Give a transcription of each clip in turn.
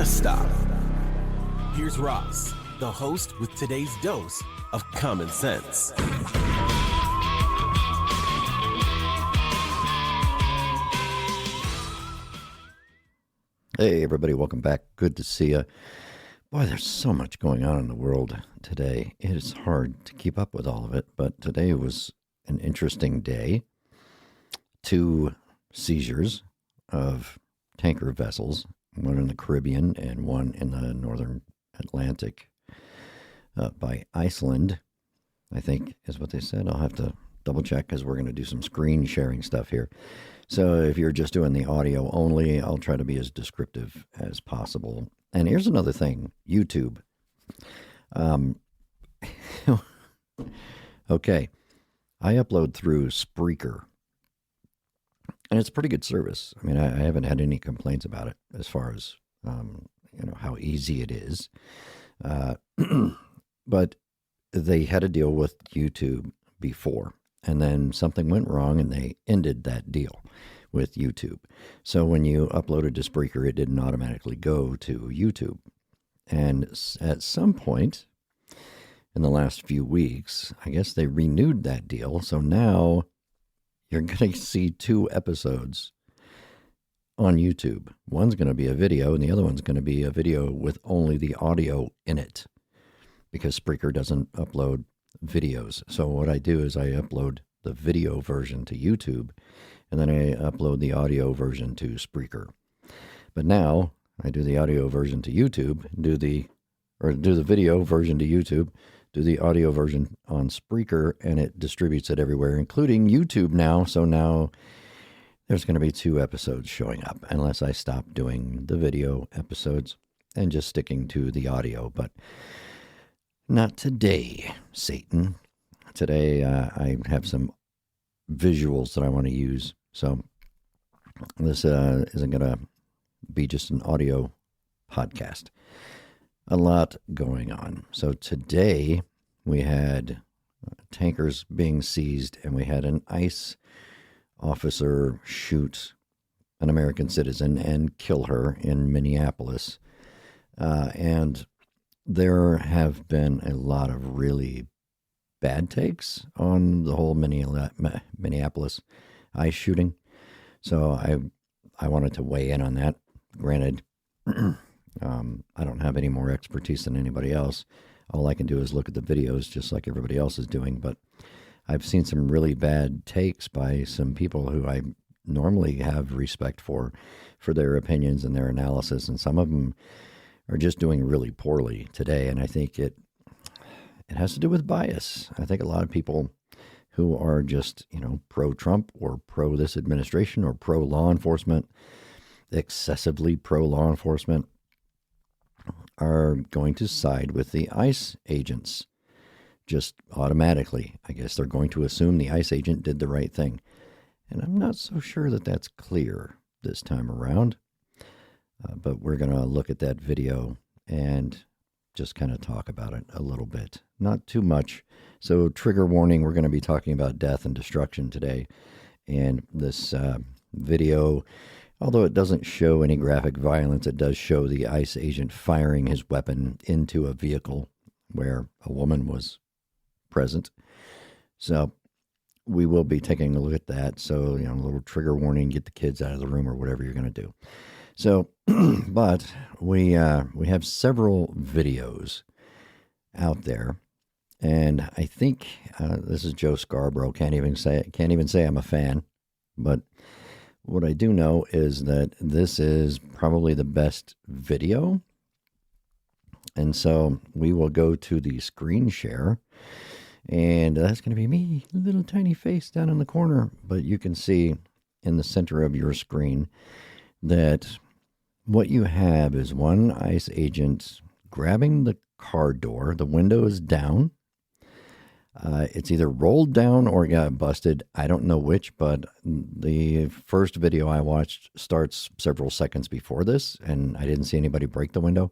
just stop. Here's Ross, the host with today's dose of common sense. Hey, everybody, welcome back. Good to see you. Boy, there's so much going on in the world today. It is hard to keep up with all of it, but today was an interesting day. 2 seizures of tanker vessels, one in the Caribbean and one in the northern Atlantic by Iceland, I think is what they said. I'll have to double check because we're going to do some screen sharing stuff here. So if you're just doing the audio only, I'll try to be as descriptive as possible. And here's another thing, YouTube. Okay, I upload through Spreaker, and it's a pretty good service. I mean, I haven't had any complaints about it as far as, how easy it is. But they had a deal with YouTube before, and then something went wrong, and they ended that deal with YouTube. So when you uploaded to Spreaker, it didn't automatically go to YouTube. And at some point in the last few weeks, I guess they renewed that deal. So now you're going to see 2 episodes on YouTube. One's going to be a video, and the other one's going to be a video with only the audio in it, because Spreaker doesn't upload videos. So what I do is I upload the video version to YouTube, and then I upload the audio version to Spreaker. But now I do the audio version to YouTube, do the video version to YouTube, do the audio version on Spreaker, and it distributes it everywhere, including YouTube now. So now there's going to be 2 episodes showing up, unless I stop doing the video episodes and just sticking to the audio. But not today, Satan. Today I have some visuals that I want to use. So this isn't going to be just an audio podcast. A lot going on. So today we had tankers being seized, and we had an ICE officer shoot an American citizen and kill her in Minneapolis. And there have been a lot of really bad takes on the whole Minneapolis ICE shooting. So I wanted to weigh in on that. Granted, I don't have any more expertise than anybody else. All I can do is look at the videos just like everybody else is doing. But I've seen some really bad takes by some people who I normally have respect for their opinions and their analysis. And some of them are just doing really poorly today. And I think it has to do with bias. I think a lot of people who are just, pro-Trump or pro this administration or pro-law enforcement, excessively pro-law enforcement, are going to side with the ICE agents just automatically. I guess they're going to assume the ICE agent did the right thing. And I'm not so sure that that's clear this time around. But we're going to look at that video and just kind of talk about it a little bit. Not too much. So trigger warning, we're going to be talking about death and destruction today. And this video, although it doesn't show any graphic violence, it does show the ICE agent firing his weapon into a vehicle where a woman was present. So we will be taking a look at that. So, a little trigger warning, get the kids out of the room or whatever you're going to do. So, but we have several videos out there, and I think this is Joe Scarborough. Can't even say I'm a fan, but what I do know is that this is probably the best video, and so we will go to the screen share, and that's going to be me, a little tiny face down in the corner, but you can see in the center of your screen that what you have is one ICE agent grabbing the car door. The window is down. It's either rolled down or got busted. I don't know which, but the first video I watched starts several seconds before this, and I didn't see anybody break the window.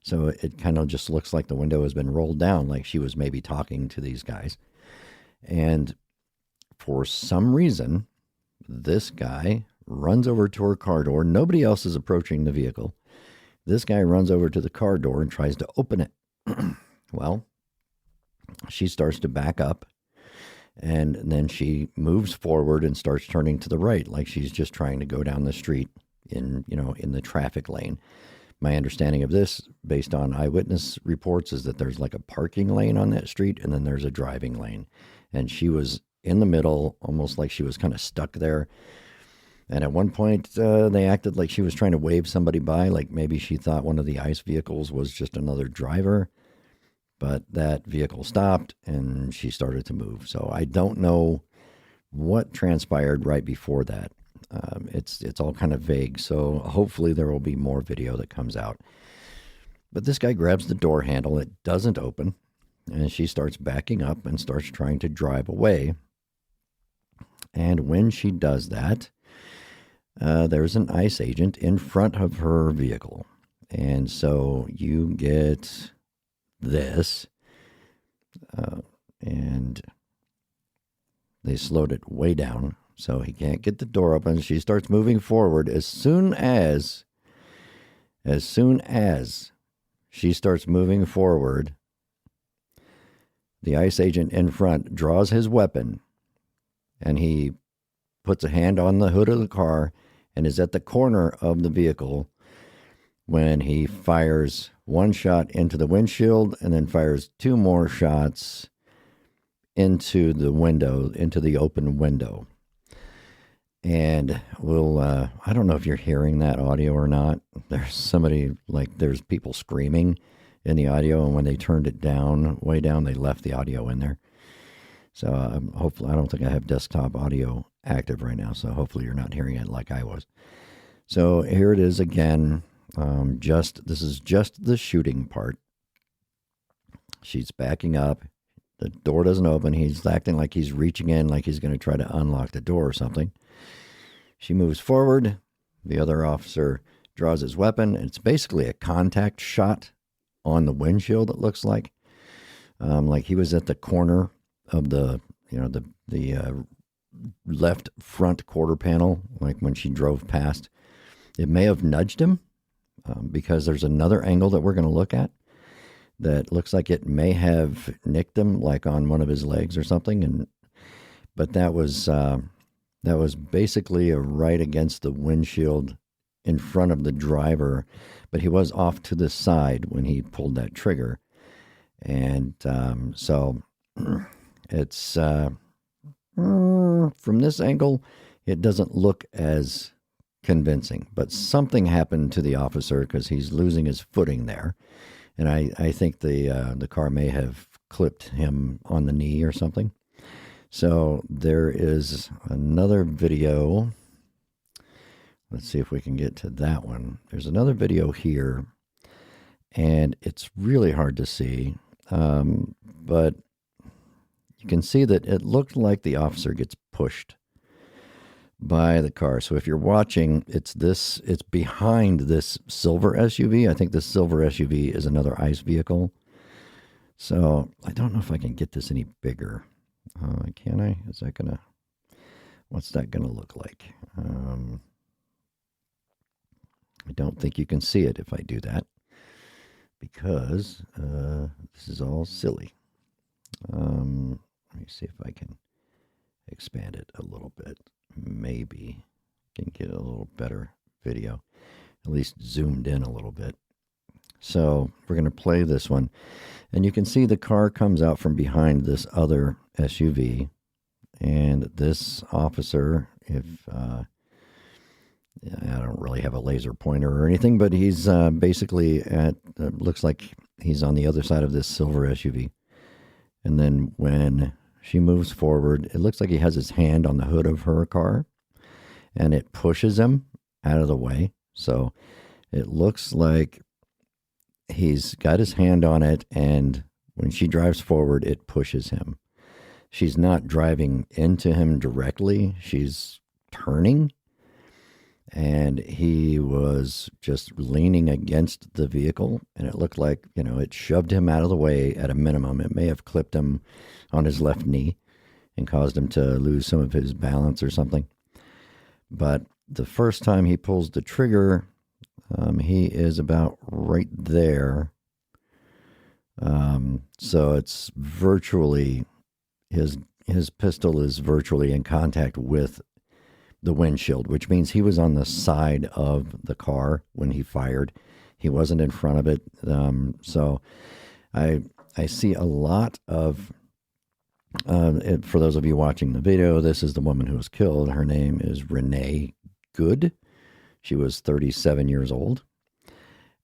So it kind of just looks like the window has been rolled down, like she was maybe talking to these guys. And for some reason, this guy runs over to her car door. Nobody else is approaching the vehicle. This guy runs over to the car door and tries to open it. Well, she starts to back up, and then she moves forward and starts turning to the right, like she's just trying to go down the street in the traffic lane. My understanding of this, based on eyewitness reports, is that there's like a parking lane on that street, and then there's a driving lane. And she was in the middle, almost like she was kind of stuck there. And at one point, they acted like she was trying to wave somebody by, like maybe she thought one of the ICE vehicles was just another driver. But that vehicle stopped, and she started to move. So I don't know what transpired right before that. It's all kind of vague, so hopefully there will be more video that comes out. But this guy grabs the door handle, it doesn't open, and she starts backing up and starts trying to drive away. And when she does that, there's an ICE agent in front of her vehicle. And so you get this, and they slowed it way down. So he can't get the door open. She starts moving forward. As soon as she starts moving forward, the ICE agent in front draws his weapon, and he puts a hand on the hood of the car and is at the corner of the vehicle when he fires one shot into the windshield and then fires two more shots into the window, into the open window. And I don't know if you're hearing that audio or not. There's people screaming in the audio, and when they turned it down, way down, they left the audio in there. So hopefully, I don't think I have desktop audio active right now, so hopefully you're not hearing it like I was. So here it is again. This is just the shooting part. She's backing up. The door doesn't open. He's acting like he's reaching in, like he's going to try to unlock the door or something. She moves forward. The other officer draws his weapon. It's basically a contact shot on the windshield, it looks like. Like he was at the corner of the left front quarter panel, like when she drove past. It may have nudged him, because there's another angle that we're going to look at that looks like it may have nicked him, like on one of his legs or something. But that was basically right against the windshield in front of the driver, but he was off to the side when he pulled that trigger. And so it's from this angle, it doesn't look as convincing, but something happened to the officer because he's losing his footing there. And I think the car may have clipped him on the knee or something. So there is another video. Let's see if we can get to that one. There's another video here, and it's really hard to see, but you can see that it looked like the officer gets pushed by the car. So if you're watching, it's behind this silver SUV. I think this silver SUV is another ICE vehicle. So I don't know if I can get this any bigger. Can I? What's that gonna look like? I don't think you can see it if I do that, because this is all silly. Let me see if I can expand it a little bit. Maybe can get a little better video, at least zoomed in a little bit. So we're going to play this one, and you can see the car comes out from behind this other SUV, and this officer, I don't really have a laser pointer or anything, but he's basically looks like he's on the other side of this silver SUV. And then when she moves forward, it looks like he has his hand on the hood of her car, and it pushes him out of the way. So it looks like he's got his hand on it, and when she drives forward, it pushes him. She's not driving into him directly. She's turning, and he was just leaning against the vehicle, and it looked like, it shoved him out of the way at a minimum. It may have clipped him on his left knee and caused him to lose some of his balance or something. But the first time he pulls the trigger, He is about right there. So it's virtually his pistol is virtually in contact with the windshield, which means he was on the side of the car when he fired. He wasn't in front of it. So I see a lot of. For those of you watching the video, this is the woman who was killed. Her name is Renee Good. She was 37 years old.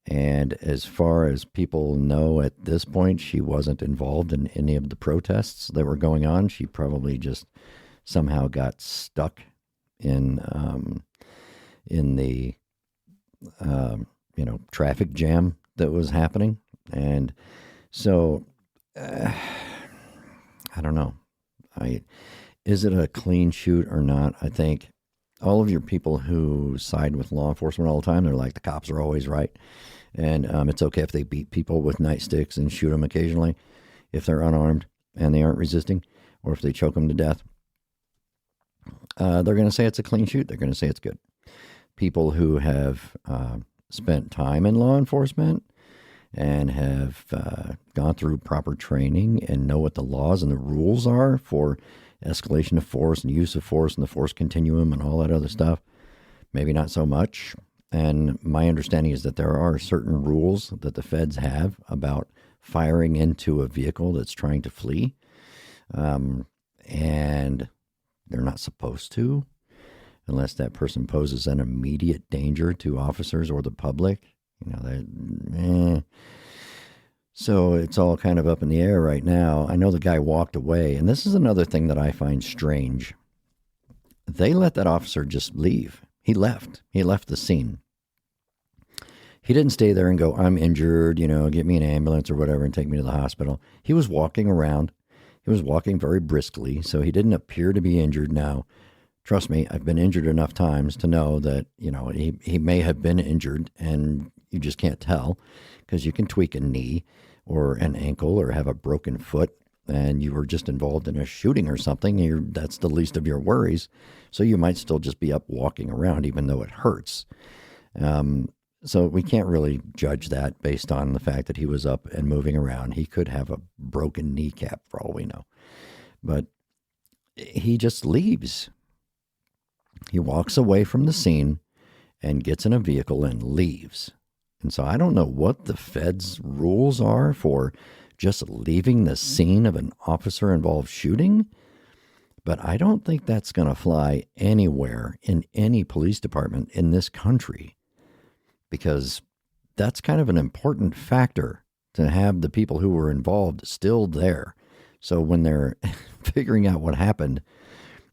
And as far as people know at this point, she wasn't involved in any of the protests that were going on. She probably just somehow got stuck in the traffic jam that was happening. And so I don't know. Is it a clean shoot or not? I think all of your people who side with law enforcement all the time, they're like, the cops are always right. And it's okay if they beat people with nightsticks and shoot them occasionally if they're unarmed and they aren't resisting, or if they choke them to death. They're going to say it's a clean shoot. They're going to say it's good. People who have spent time in law enforcement and have gone through proper training and know what the laws and the rules are for escalation of force and use of force and the force continuum and all that other stuff, maybe not so much. And my understanding is that there are certain rules that the feds have about firing into a vehicle that's trying to flee. And they're not supposed to, unless that person poses an immediate danger to officers or the public. So it's all kind of up in the air right now. I know the guy walked away, and this is another thing that I find strange. They let that officer just leave. He left. He left the scene. He didn't stay there and go, I'm injured, get me an ambulance or whatever and take me to the hospital. He was walking around. He was walking very briskly, so he didn't appear to be injured. Now, trust me, I've been injured enough times to know that, he may have been injured and you just can't tell, because you can tweak a knee or an ankle or have a broken foot and you were just involved in a shooting or something. That's the least of your worries. So you might still just be up walking around even though it hurts. So we can't really judge that based on the fact that he was up and moving around. He could have a broken kneecap for all we know. But he just leaves. He walks away from the scene and gets in a vehicle and leaves. And so I don't know what the feds' rules are for just leaving the scene of an officer-involved shooting, but I don't think that's going to fly anywhere in any police department in this country, because that's kind of an important factor to have the people who were involved still there. So when they're figuring out what happened,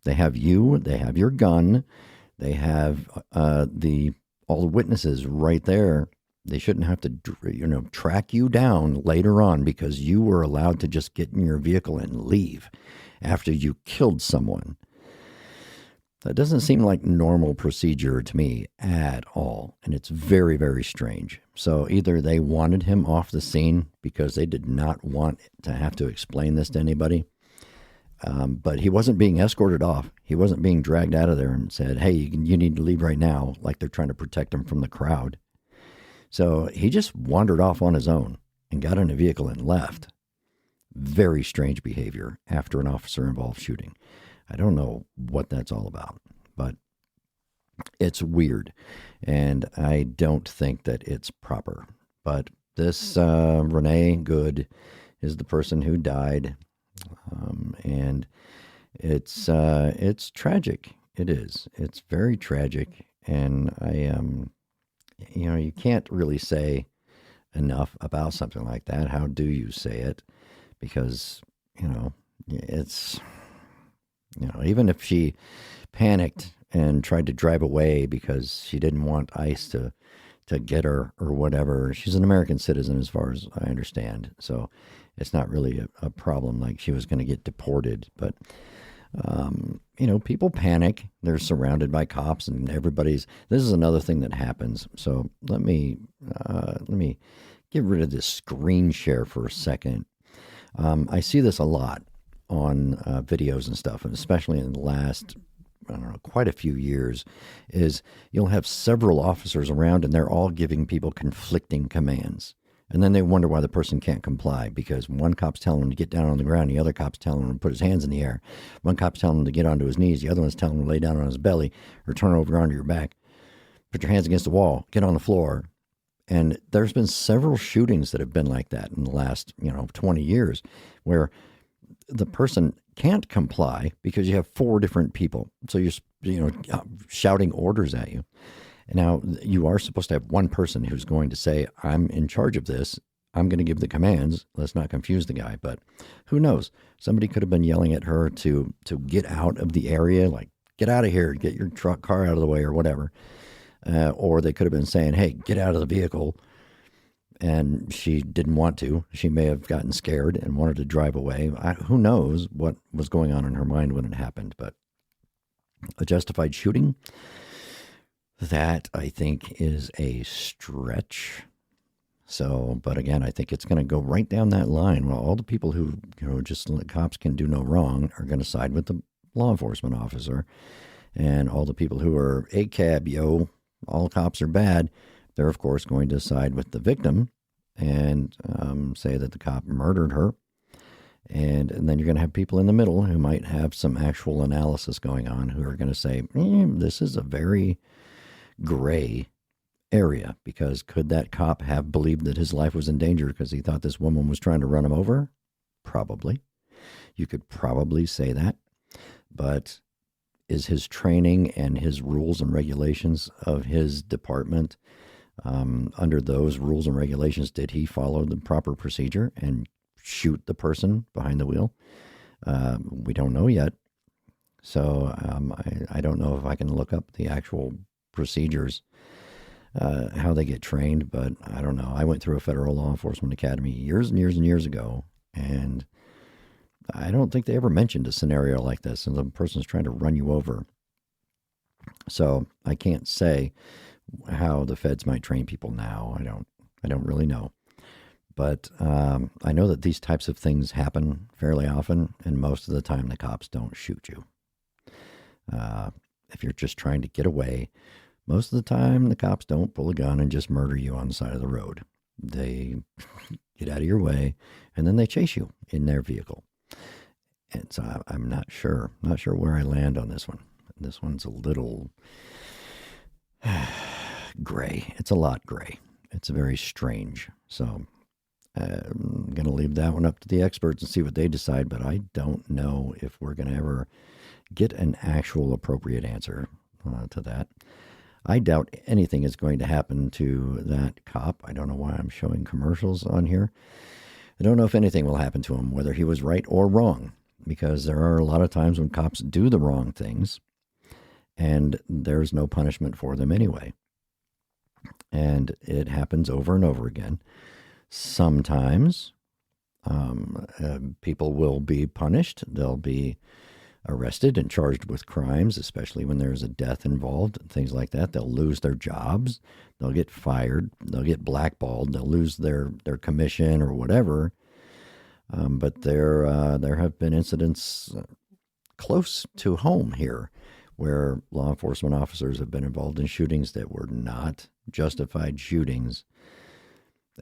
they have you, they have your gun, they have all the witnesses right there. They shouldn't have to, track you down later on because you were allowed to just get in your vehicle and leave after you killed someone. That doesn't seem like normal procedure to me at all. And it's very, very strange. So either they wanted him off the scene because they did not want to have to explain this to anybody. But he wasn't being escorted off. He wasn't being dragged out of there and said, hey, you need to leave right now, like they're trying to protect him from the crowd. So he just wandered off on his own and got in a vehicle and left. Very strange behavior after an officer-involved shooting. I don't know what that's all about, but it's weird, and I don't think that it's proper. But this Renee Good is the person who died, and it's tragic. It is. It's very tragic, and you can't really say enough about something like that. How do you say it? Because, it's, even if she panicked and tried to drive away because she didn't want ICE to get her or whatever, she's an American citizen as far as I understand. So it's not really a problem like she was going to get deported. But, people panic. They're surrounded by cops and this is another thing that happens. So let me get rid of this screen share for a second. I see this a lot on videos and stuff, and especially in the last I don't know, quite a few years, is you'll have several officers around and they're all giving people conflicting commands. And then they wonder why the person can't comply, because one cop's telling him to get down on the ground, the other cop's telling him to put his hands in the air. One cop's telling him to get onto his knees, the other one's telling him to lay down on his belly or turn over onto your back. Put your hands against the wall, get on the floor. And there's been several shootings that have been like that in the last, 20 years, where the person can't comply because you have four different people. So you're, shouting orders at you. Now, you are supposed to have one person who's going to say, I'm in charge of this. I'm going to give the commands. Let's not confuse the guy. But who knows? Somebody could have been yelling at her to get out of the area, like, get out of here, get your car out of the way or whatever. Or they could have been saying, hey, get out of the vehicle. And she didn't want to. She may have gotten scared and wanted to drive away. Who knows what was going on in her mind when it happened. But a justified shooting, that I think is a stretch. So, but again, I think it's going to go right down that line. Well, all the people who, just cops can do no wrong are going to side with the law enforcement officer. And all the people who are ACAB, all cops are bad, they're, of course, going to side with the victim and say that the cop murdered her. And then you're going to have people in the middle who might have some actual analysis going on who are going to say, this is a very gray area, because could that cop have believed that his life was in danger because he thought this woman was trying to run him over? Probably. You could probably say that. But is his training and his rules and regulations of his department, under those rules and regulations, did he follow the proper procedure and shoot the person behind the wheel? We don't know yet. So I don't know if I can look up the actual procedures, how they get trained, but I don't know. I went through a federal law enforcement academy years and years and years ago, and I don't think they ever mentioned a scenario like this, and the person's trying to run you over. So I can't say how the feds might train people now. I don't really know. But I know that these types of things happen fairly often, and most of the time the cops don't shoot you. If you're just trying to get away, most of the time the cops don't pull a gun and just murder you on the side of the road. They get out of your way, and then they chase you in their vehicle. And so I'm not sure where I land on this one. This one's a little gray. It's a lot gray. It's very strange. So I'm going to leave that one up to the experts and see what they decide, but I don't know if we're going to ever get an actual appropriate answer to that. I doubt anything is going to happen to that cop. I don't know why I'm showing commercials on here. I don't know if anything will happen to him, whether he was right or wrong, because there are a lot of times when cops do the wrong things and there's no punishment for them anyway. And it happens over and over again. Sometimes people will be punished. They'll be arrested and charged with crimes, especially when there's a death involved and things like that. They'll lose their jobs. They'll get fired. They'll get blackballed. They'll lose their commission or whatever. But there have been incidents close to home here where law enforcement officers have been involved in shootings that were not justified shootings.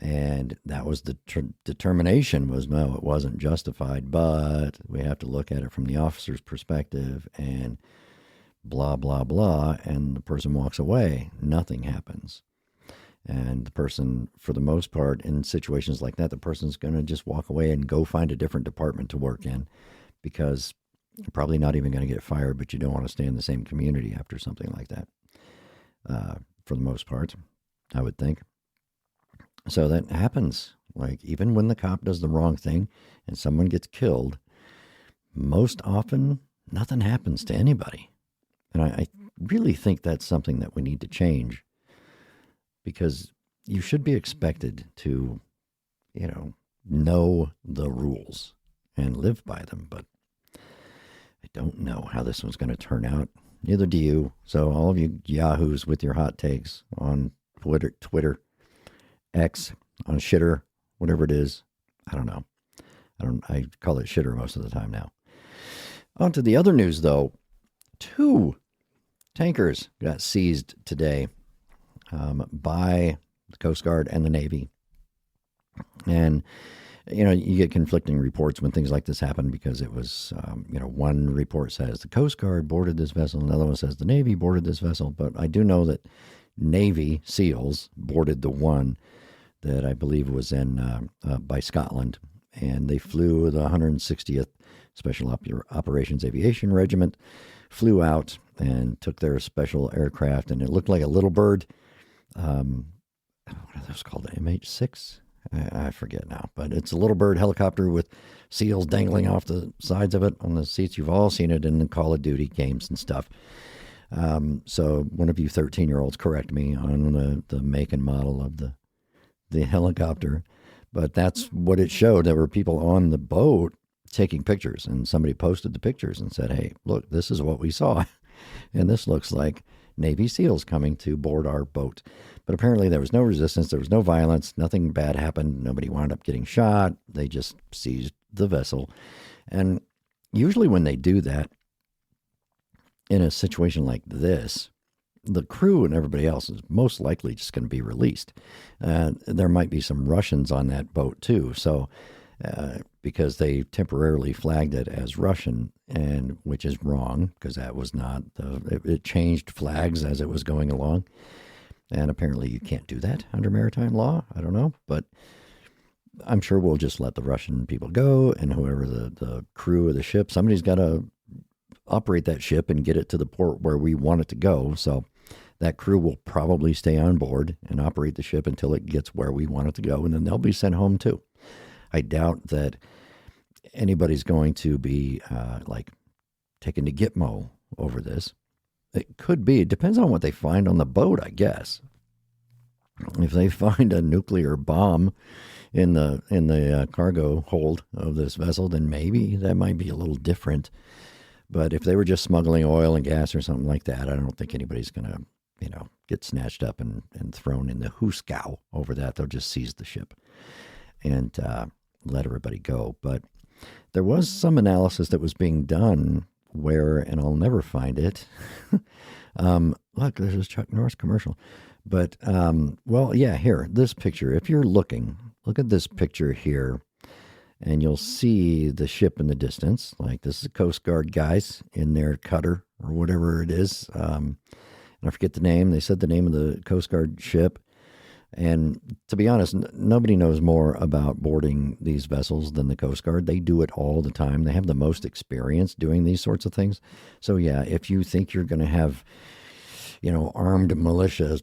And that was the determination was, no, it wasn't justified, but we have to look at it from the officer's perspective and blah, blah, blah. And the person walks away. Nothing happens. And the person, for the most part, in situations like that, the person's going to just walk away and go find a different department to work in, because you're probably not even going to get fired, but you don't want to stay in the same community after something like that. For the most part, I would think. So that happens. Like, even when the cop does the wrong thing and someone gets killed, most often nothing happens to anybody. And I really think that's something that we need to change, because you should be expected to, know the rules and live by them. But I don't know how this one's going to turn out. Neither do you. So all of you yahoos with your hot takes on Twitter, X, on shitter, whatever it is. I don't know. I call it shitter most of the time now. On to the other news, though. 2 tankers got seized today by the Coast Guard and the Navy. And, you get conflicting reports when things like this happen because it was, one report says the Coast Guard boarded this vessel, another one says the Navy boarded this vessel. But I do know that Navy SEALs boarded the one that I believe was in by Scotland, and they flew the 160th Special Operations Aviation Regiment, flew out and took their special aircraft, and it looked like a little bird. What are those called? The MH-6? I forget now, but it's a little bird helicopter with SEALs dangling off the sides of it on the seats. You've all seen it in the Call of Duty games and stuff. So one of you 13-year-olds correct me on the make and model of the helicopter, but that's what it showed. There were people on the boat taking pictures, and somebody posted the pictures and said, hey, look, this is what we saw. And this looks like Navy SEALs coming to board our boat. But apparently there was no resistance. There was no violence. Nothing bad happened. Nobody wound up getting shot. They just seized the vessel. And usually when they do that, in a situation like this, the crew and everybody else is most likely just going to be released. There might be some Russians on that boat too. So because they temporarily flagged it as Russian, and which is wrong because that was not it changed flags as it was going along, and apparently you can't do that under maritime law. I don't know, but I'm sure we'll just let the Russian people go, and whoever the crew of the ship, somebody's got to operate that ship and get it to the port where we want it to go. So that crew will probably stay on board and operate the ship until it gets where we want it to go, and then they'll be sent home too. I doubt that anybody's going to be taken to Gitmo over this. It could be. It depends on what they find on the boat, I guess. If they find a nuclear bomb in the cargo hold of this vessel, then maybe that might be a little different. But if they were just smuggling oil and gas or something like that, I don't think anybody's going to, get snatched up and thrown in the hoosegow over that. They'll just seize the ship and let everybody go. But there was some analysis that was being done where, and I'll never find it. Look, there's this Chuck Norris commercial. But, here, this picture. If you're looking, look at this picture here, and you'll see the ship in the distance. Like, this is Coast Guard guys in their cutter or whatever it is. And I forget the name. They said the name of the Coast Guard ship. And to be honest, nobody knows more about boarding these vessels than the Coast Guard. They do it all the time. They have the most experience doing these sorts of things. So, yeah, if you think you're going to have, armed militia,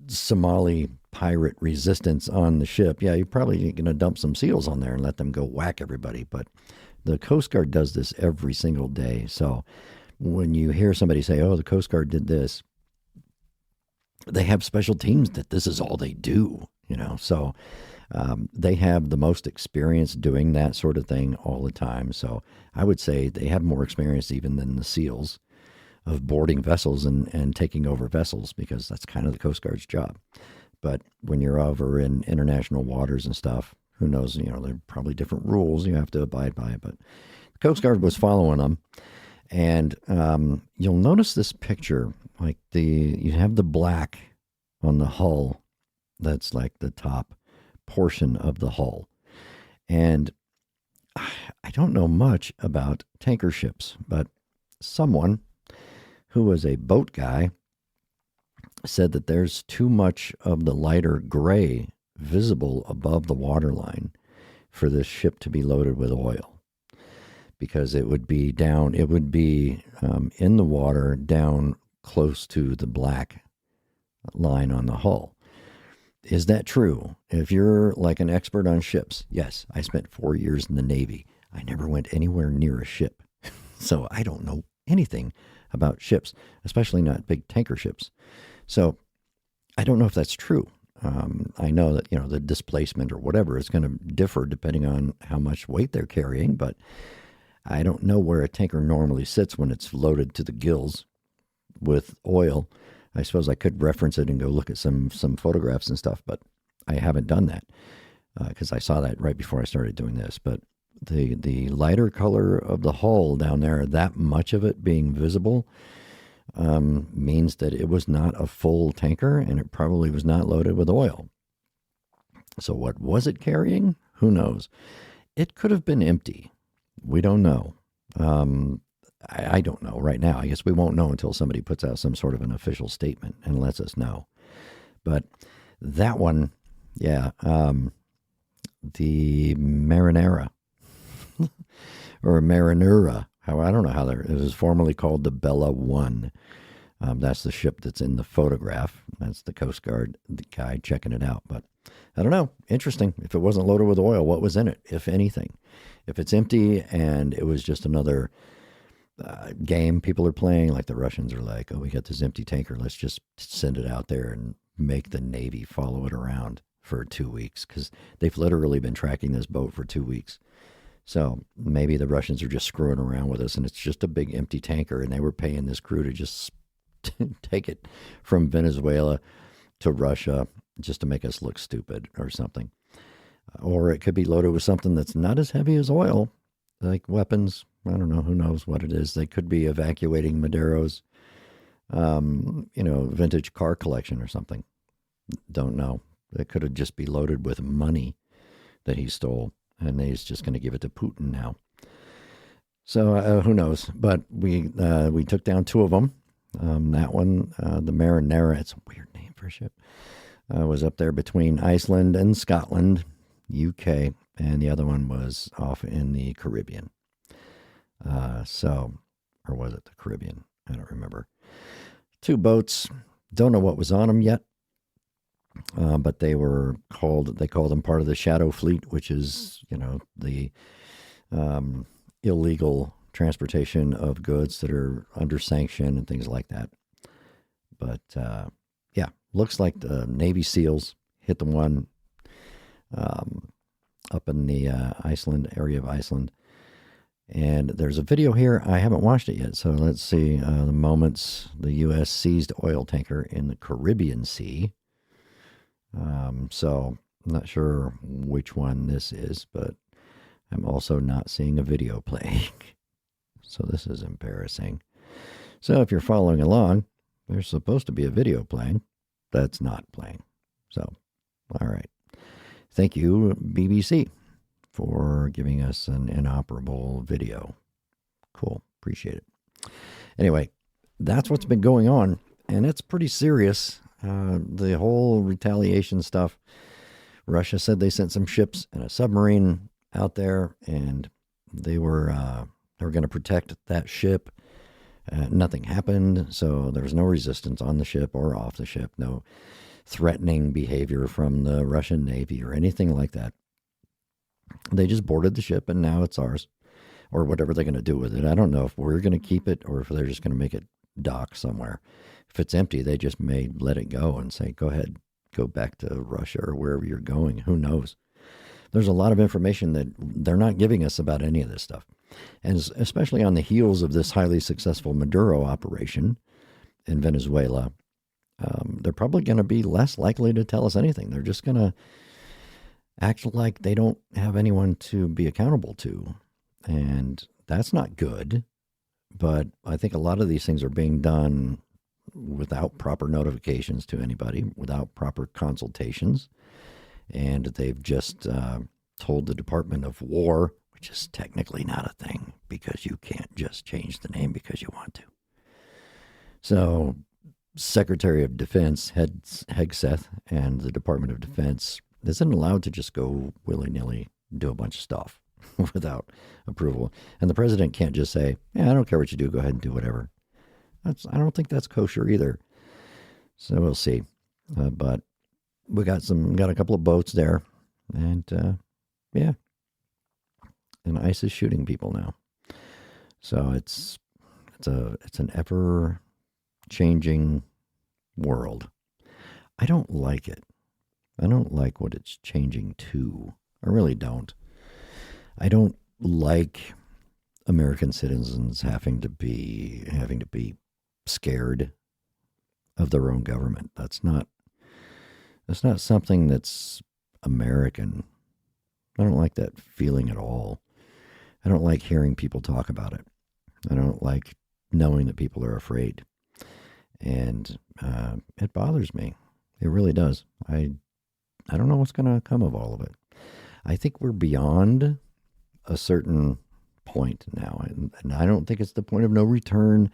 Somali pirate resistance on the ship, yeah, you're probably going to dump some SEALs on there and let them go whack everybody. But the Coast Guard does this every single day. So when you hear somebody say, oh, the Coast Guard did this, they have special teams that this is all they do, So they have the most experience doing that sort of thing all the time. So I would say they have more experience even than the SEALs of boarding vessels and taking over vessels, because that's kind of the Coast Guard's job. But when you're over in international waters and stuff, who knows, there are probably different rules you have to abide by. But the Coast Guard was following them. And you'll notice this picture, like you have the black on the hull. That's like the top portion of the hull. And I don't know much about tanker ships, but someone who was a boat guy said that there's too much of the lighter gray visible above the waterline for this ship to be loaded with oil. Because it would be in the water down close to the black line on the hull. Is that true? If you're like an expert on ships, yes, I spent 4 years in the Navy. I never went anywhere near a ship. So I don't know anything about ships, especially not big tanker ships. So I don't know if that's true. I know that, the displacement or whatever is going to differ depending on how much weight they're carrying, but I don't know where a tanker normally sits when it's loaded to the gills with oil. I suppose I could reference it and go look at some photographs and stuff, but I haven't done that because I saw that right before I started doing this. But The lighter color of the hull down there, that much of it being visible, means that it was not a full tanker and it probably was not loaded with oil. So what was it carrying? Who knows? It could have been empty. We don't know. I don't know right now. I guess we won't know until somebody puts out some sort of an official statement and lets us know. But that one, yeah, the Marinera or Marinura, I don't know how it was formerly called the Bella One. That's the ship that's in the photograph. That's the Coast Guard guy checking it out. But I don't know. Interesting. If it wasn't loaded with oil, what was in it, if anything? If it's empty and it was just another game people are playing, like the Russians are like, oh, we got this empty tanker. Let's just send it out there and make the Navy follow it around for 2 weeks, because they've literally been tracking this boat for 2 weeks. So maybe the Russians are just screwing around with us and it's just a big empty tanker and they were paying this crew to just take it from Venezuela to Russia just to make us look stupid or something. Or it could be loaded with something that's not as heavy as oil, like weapons. I don't know. Who knows what it is? They could be evacuating Madero's, vintage car collection or something. Don't know. It could have just be loaded with money that he stole, and he's just going to give it to Putin now. So who knows? But we took down 2 of them. That one, the Marinera, it's a weird name for a ship, was up there between Iceland and Scotland, UK, and the other one was off in the Caribbean. Or was it the Caribbean? I don't remember. 2 boats. Don't know what was on them yet. But they called them part of the Shadow Fleet, which is, the illegal transportation of goods that are under sanction and things like that. But, looks like the Navy SEALs hit the one up in the area of Iceland. And there's a video here. I haven't watched it yet, so let's see the moments the U.S. seized oil tanker in the Caribbean Sea. So I'm not sure which one this is, but I'm also not seeing a video playing. So this is embarrassing. So if you're following along, there's supposed to be a video playing. That's not playing. So, all right. Thank you, BBC, for giving us an inoperable video. Cool. Appreciate it. Anyway, that's what's been going on, and it's pretty serious. The whole retaliation stuff. Russia said they sent some ships and a submarine out there, and they were going to protect that ship. Nothing happened, so there was no resistance on the ship or off the ship. No threatening behavior from the Russian Navy or anything like that. They just boarded the ship, and now it's ours, or whatever they're going to do with it. I don't know if we're going to keep it or if they're just going to make it dock somewhere. If it's empty, they just may let it go and say, go ahead, go back to Russia or wherever you're going. Who knows? There's a lot of information that they're not giving us about any of this stuff. And especially on the heels of this highly successful Maduro operation in Venezuela, they're probably going to be less likely to tell us anything. They're just going to act like they don't have anyone to be accountable to. And that's not good. But I think a lot of these things are being done without proper notifications to anybody, without proper consultations. And they've just told the Department of War, which is technically not a thing because you can't just change the name because you want to. So Secretary of Defense Hegseth and the Department of Defense isn't allowed to just go willy-nilly do a bunch of stuff without approval. And the president can't just say, yeah, I don't care what you do, go ahead and do whatever. I don't think that's kosher either. So we'll see. But we got a couple of boats there, and and ICE is shooting people now. So it's an ever changing world. I don't like it. I don't like what it's changing to. I really don't. I don't like American citizens having to be scared of their own government. That's not something that's American. I don't like that feeling at all. I don't like hearing people talk about it. I don't like knowing that people are afraid. And it bothers me. It really does. I don't know what's going to come of all of it. I think we're beyond a certain point now. And I don't think it's the point of no return.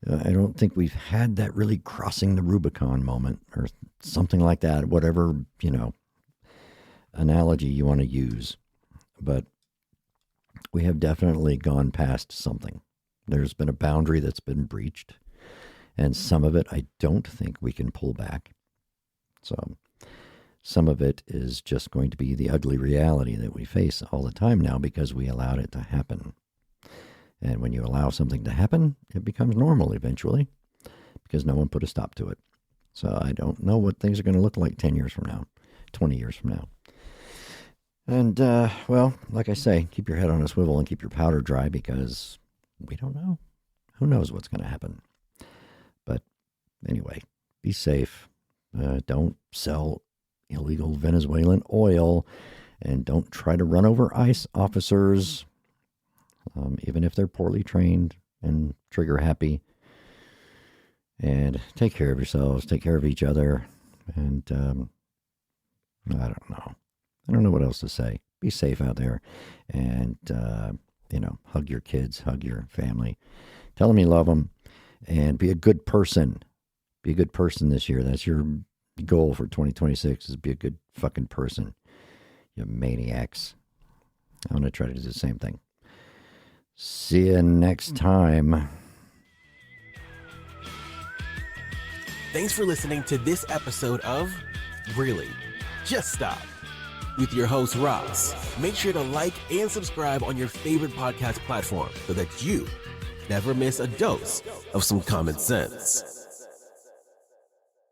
I don't think we've had that really crossing the Rubicon moment or something like that, whatever, analogy you want to use. But we have definitely gone past something. There's been a boundary that's been breached. And some of it I don't think we can pull back. So some of it is just going to be the ugly reality that we face all the time now because we allowed it to happen. And when you allow something to happen, it becomes normal eventually because no one put a stop to it. So I don't know what things are going to look like 10 years from now, 20 years from now. And, well, like I say, keep your head on a swivel and keep your powder dry because we don't know. Who knows what's going to happen? But anyway, be safe. Don't sell illegal Venezuelan oil and don't try to run over ICE officers, even if they're poorly trained and trigger happy. And take care of yourselves, take care of each other. And I don't know. I don't know what else to say. Be safe out there and, hug your kids, hug your family. Tell them you love them and be a good person. Be a good person this year. That's your goal for 2026 is be a good fucking person. You maniacs. I'm going to try to do the same thing. See you next time. Thanks for listening to this episode of Really? Just Stop with your host, Ross. Make sure to like and subscribe on your favorite podcast platform so that you never miss a dose of some common sense.